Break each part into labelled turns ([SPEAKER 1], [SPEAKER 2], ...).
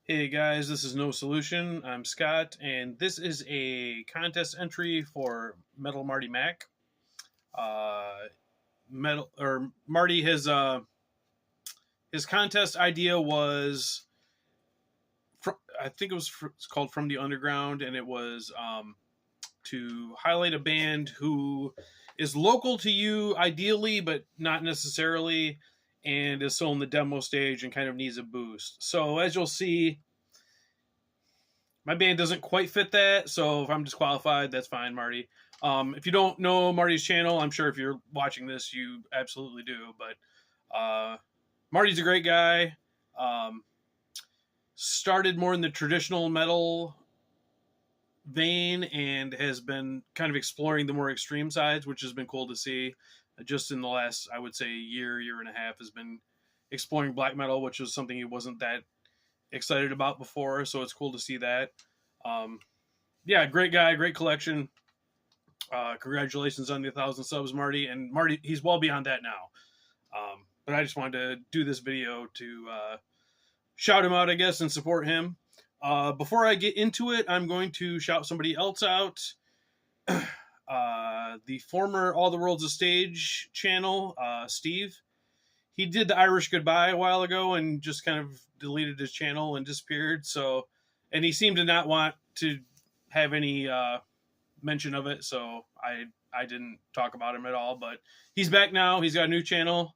[SPEAKER 1] Hey guys, this is No Solution. I'm Scott, and this is a contest entry for Metal Marty Mac. Uh, Metal or Marty, his contest idea was, I think it's called From the Underground, and it was to highlight a band who is local to you ideally, but not necessarily, and is still in the demo stage and kind of needs a boost. So as you'll see, my band doesn't quite fit that, so if I'm disqualified, that's fine, Marty. If you don't know Marty's channel, I'm sure if you're watching this, you absolutely do. But Marty's a great guy. Started more in the traditional metal vein and has been kind of exploring the more extreme sides, which has been cool to see. Just in the last, I would say, year and a half, has been exploring black metal, which was something he wasn't that excited about before, so it's cool to see that. Yeah, great guy, great collection. Congratulations on the 1,000 subs, Marty. And Marty, he's well beyond that now. But I just wanted to do this video to shout him out, I guess, and support him. Before I get into it, I'm going to shout somebody else out. The former All the World's a Stage channel, Steve. He did the Irish Goodbye a while ago and just kind of deleted his channel and disappeared. So, and he seemed to not want to have any mention of it. So I didn't talk about him at all, but he's back now. He's got a new channel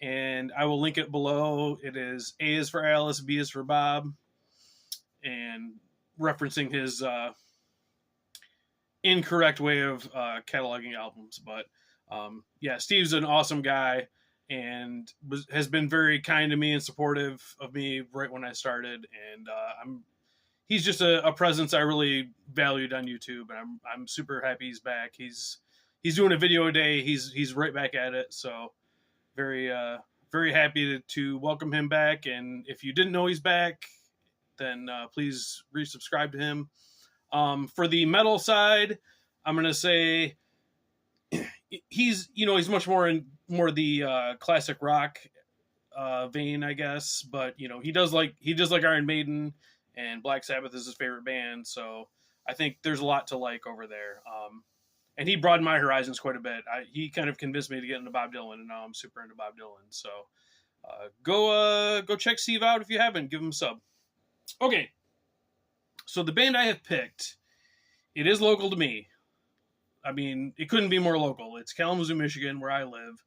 [SPEAKER 1] and I will link it below. It is A is for Alice, B is for Bob, and referencing his incorrect way of cataloging albums. But yeah, Steve's an awesome guy and has been very kind to me and supportive of me right when I started. And he's just a presence I really valued on YouTube, and I'm super happy he's back. He's doing a video a day. He's right back at it. So very very happy to welcome him back. And if you didn't know he's back, then please resubscribe to him. For the metal side, I'm gonna say he's much more in the classic rock vein, I guess. But he does like Iron Maiden, and Black Sabbath is his favorite band. So I think there's a lot to like over there. And he broadened my horizons quite a bit. He kind of convinced me to get into Bob Dylan, and now I'm super into Bob Dylan. So go check Steve out if you haven't. Give him a sub. Okay, so the band I have picked, it is local to me. I mean, it couldn't be more local. It's Kalamazoo, Michigan, where I live.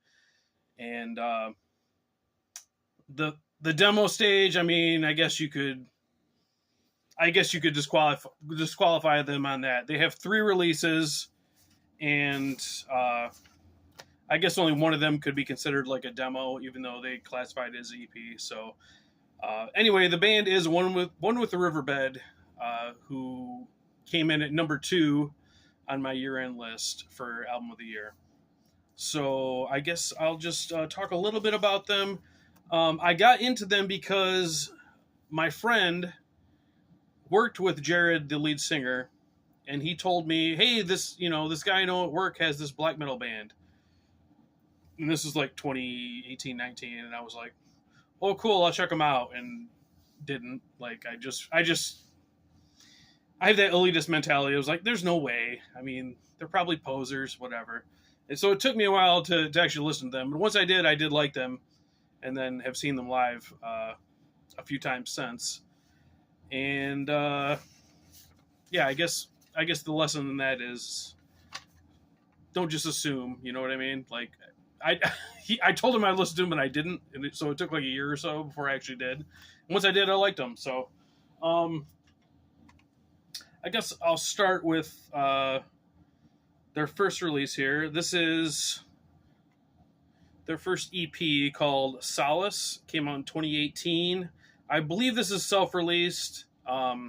[SPEAKER 1] And the demo stage, I mean, I guess you could disqualify them on that. They have 3 releases, and I guess only one of them could be considered like a demo, even though they classified it as EP. So anyway, the band is One with the Riverbed, who came in at number 2 on my year-end list for Album of the Year. So I guess I'll just talk a little bit about them. I got into them because my friend worked with Jared, the lead singer, and he told me, hey, this guy I know at work has this black metal band. And this is like 2018, 19, and I was like, oh, cool, I'll check them out. And didn't. Like, I have that elitist mentality. I was like, there's no way. I mean, they're probably posers, whatever. And so it took me a while to actually listen to them. But once I did like them, and then have seen them live a few times since. And yeah, I guess the lesson in that is don't just assume. You know what I mean? Like, I told him I'd listen to him, and I didn't. And so it took like a year or so before I actually did. And once I did, I liked them. So I guess I'll start with their first release here. This is their first EP called Solace. Came out in 2018. I believe this is self-released. I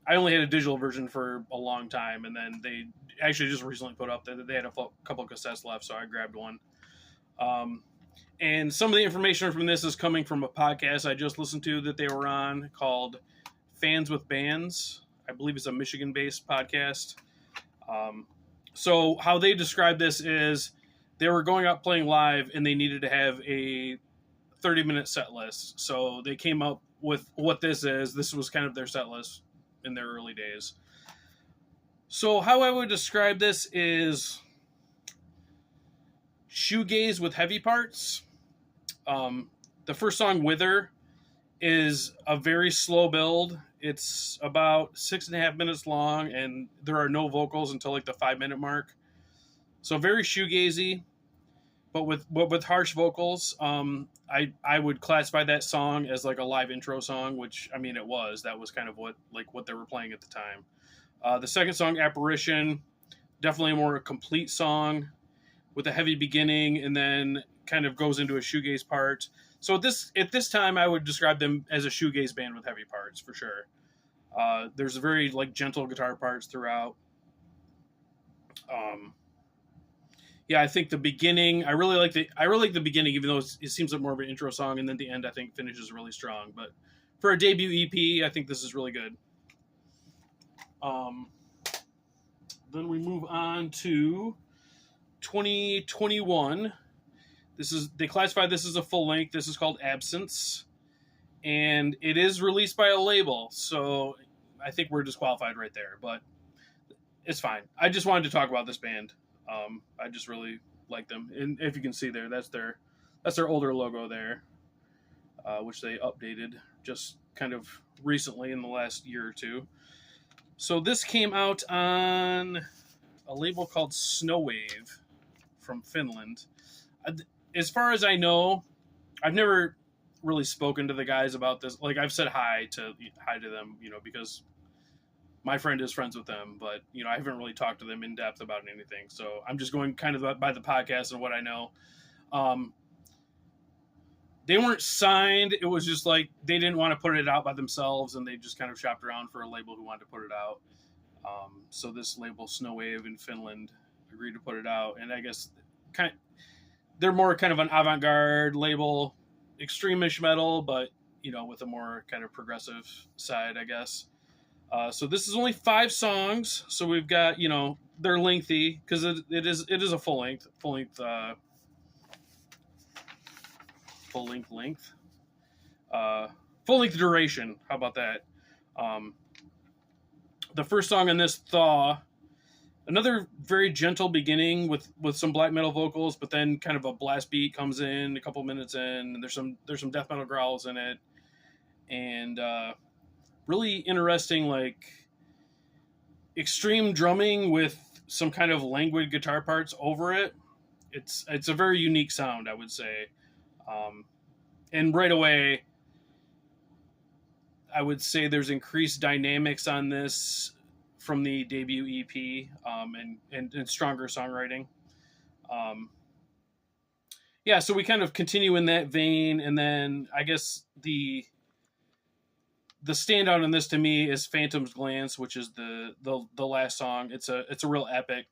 [SPEAKER 1] only had a digital version for a long time, and then they actually just recently put up that they had a couple of cassettes left, so I grabbed one. And some of the information from this is coming from a podcast I just listened to that they were on called Fans with Bands. I believe it's a Michigan-based podcast. So how they describe this is they were going out playing live, and they needed to have a 30-minute set list. So they came up with what this is. This was kind of their set list in their early days. So how I would describe this is shoegaze with heavy parts. The first song, Wither, is a very slow build. It's about 6.5 minutes long, and there are no vocals until like the 5-minute mark. So very shoegazy, but with harsh vocals. I would classify that song as like a live intro song, which I mean it was. That was kind of what they were playing at the time. The second song, Apparition, definitely a more complete song with a heavy beginning and then kind of goes into a shoegaze part. So at this time, I would describe them as a shoegaze band with heavy parts for sure. There's very like gentle guitar parts throughout. Yeah, I think the beginning. I really like the beginning, even though it seems like more of an intro song, and then the end I think finishes really strong. But for a debut EP, I think this is really good. Then we move on to 2021. They classify this as a full length. This is called Absence, and it is released by a label. So I think we're disqualified right there, but it's fine. I just wanted to talk about this band. I just really like them, and if you can see there, that's their older logo there, which they updated just kind of recently in the last year or two. So this came out on a label called Snowwave from Finland. As far as I know, I've never really spoken to the guys about this. Like I've said hi to them, because my friend is friends with them, but I haven't really talked to them in depth about anything. So I'm just going kind of by the podcast and what I know. They weren't signed. It was just like they didn't want to put it out by themselves, and they just kind of shopped around for a label who wanted to put it out. So this label, Snowwave in Finland, agreed to put it out, and I guess they're more kind of an avant-garde label, extreme-ish metal, but with a more kind of progressive side, I guess. So this is only 5 songs. So we've got they're lengthy because it is a full length duration. How about that? The first song on this, Thaw, another very gentle beginning with some black metal vocals, but then kind of a blast beat comes in a couple minutes in, and there's some death metal growls in it, and really interesting, like extreme drumming with some kind of languid guitar parts over it. It's a very unique sound, I would say. And right away, I would say there's increased dynamics on this from the debut EP, and stronger songwriting. Yeah, so we kind of continue in that vein, and then I guess the standout in this to me is Phantom's Glance, which is the last song. It's a real epic,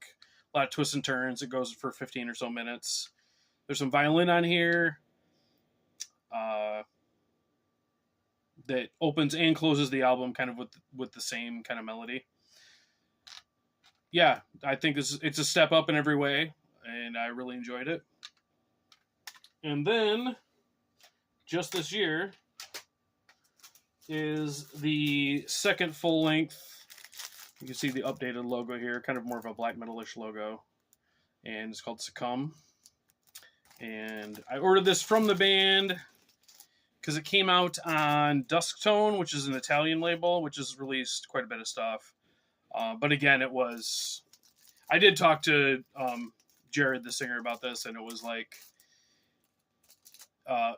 [SPEAKER 1] a lot of twists and turns. It goes for 15 or so minutes. There's some violin on here that opens and closes the album kind of with the same kind of melody. Yeah, I think it's a step up in every way, and I really enjoyed it. And then, just this year, is the second full length. You can see the updated logo here, kind of more of a black metal-ish logo, and it's called Succumb. And I ordered this from the band because it came out on Dusktone, which is an Italian label, which has released quite a bit of stuff. But again, I did talk to Jared, the singer, about this, and it was like,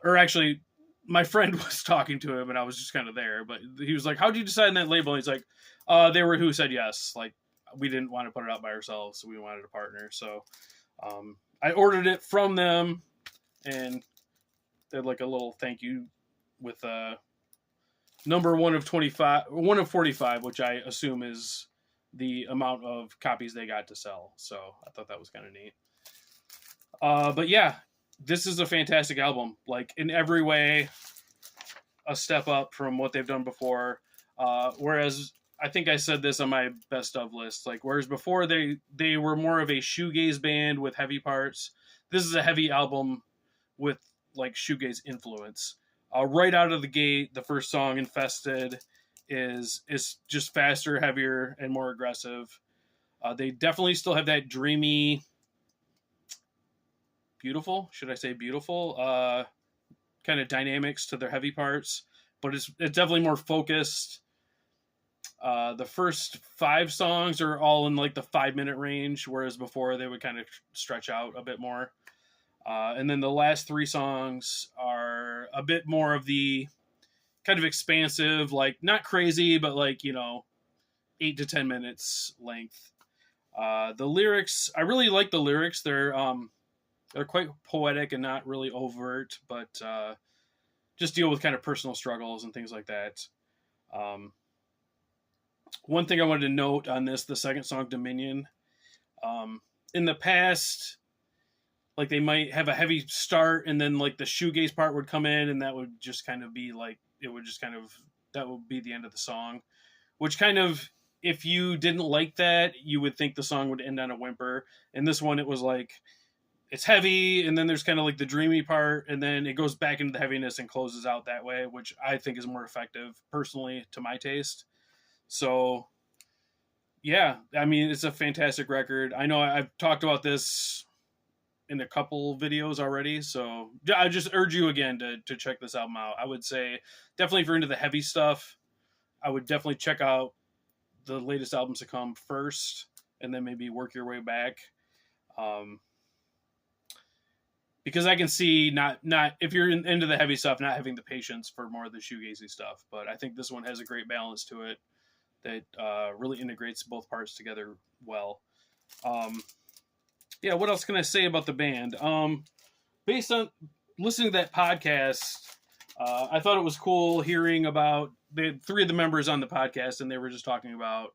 [SPEAKER 1] or actually, my friend was talking to him, and I was just kind of there, but he was like, how'd you decide on that label? And he's like, they were who said yes. Like, we didn't want to put it out by ourselves, so we wanted a partner. So I ordered it from them, and they had like a little thank you with number 1 of 45, which I assume is the amount of copies they got to sell. So I thought that was kind of neat. But yeah, this is a fantastic album. Like, in every way, a step up from what they've done before. Whereas I think I said this on my best of list. Like, whereas before they were more of a shoegaze band with heavy parts, this is a heavy album with like shoegaze influence. Right out of the gate, the first song, Infested, is just faster, heavier, and more aggressive. They definitely still have that dreamy, beautiful, should I say beautiful, kind of dynamics to their heavy parts, but it's definitely more focused. The first 5 songs are all in like the 5-minute range, whereas before they would kind of stretch out a bit more. And then the last 3 songs are a bit more of the kind of expansive, like not crazy, but like, 8 to 10 minutes length. The lyrics, I really like the lyrics. They're quite poetic and not really overt, but just deal with kind of personal struggles and things like that. One thing I wanted to note on this, the second song, Dominion, in the past, like they might have a heavy start and then like the shoegaze part would come in and that would just kind of be like, that would be the end of the song, which kind of, if you didn't like that, you would think the song would end on a whimper. And this one, it was like, it's heavy and then there's kind of like the dreamy part and then it goes back into the heaviness and closes out that way, which I think is more effective personally to my taste. So yeah, I mean, it's a fantastic record. I know I've talked about this in a couple videos already, so I just urge you again to check this album out. I would say definitely if you're into the heavy stuff, I would definitely check out the latest albums to come first and then maybe work your way back. Because I can see not if you're into the heavy stuff, not having the patience for more of the shoegazy stuff. But I think this one has a great balance to it that really integrates both parts together well. Yeah, what else can I say about the band? Based on listening to that podcast, I thought it was cool hearing about the 3 of the members on the podcast, and they were just talking about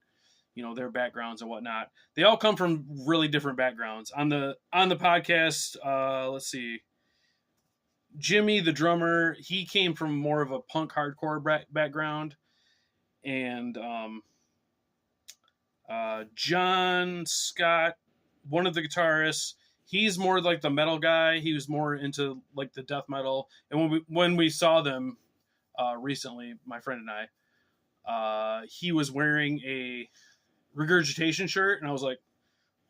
[SPEAKER 1] their backgrounds and whatnot. They all come from really different backgrounds. On the podcast, let's see, Jimmy, the drummer, he came from more of a punk hardcore background, and John Scott, one of the guitarists, he's more like the metal guy. He was more into like the death metal. And when we saw them recently, my friend and I, he was wearing a Regurgitation shirt, and I was like,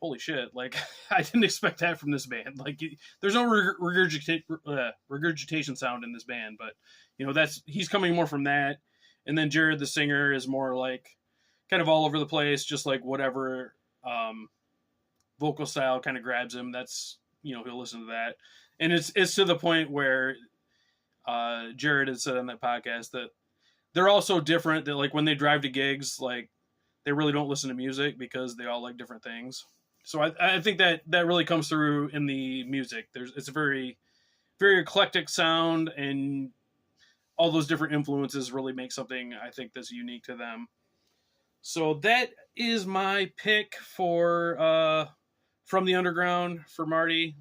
[SPEAKER 1] holy shit, like I didn't expect that from this band. Like there's no regurgitation sound in this band, but he's coming more from that. And then Jared, the singer, is more like kind of all over the place, just like whatever vocal style kind of grabs him. That's he'll listen to that. And it's to the point where Jared had said on that podcast that they're all so different that like when they drive to gigs, like they really don't listen to music because they all like different things. So I think that really comes through in the music. It's a very, very eclectic sound, and all those different influences really make something, I think, that's unique to them. So that is my pick for From the Underground for Marty.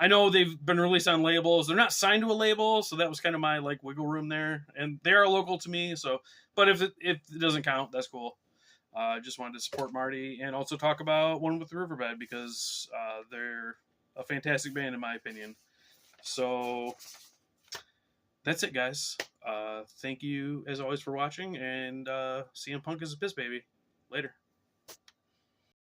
[SPEAKER 1] I know they've been released on labels. They're not signed to a label, so that was kind of my like wiggle room there. And they are local to me, so but if it doesn't count, that's cool. Just wanted to support Marty and also talk about One with the Riverbed because they're a fantastic band in my opinion. So that's it, guys. Thank you as always for watching, and CM Punk is a piss baby. Later.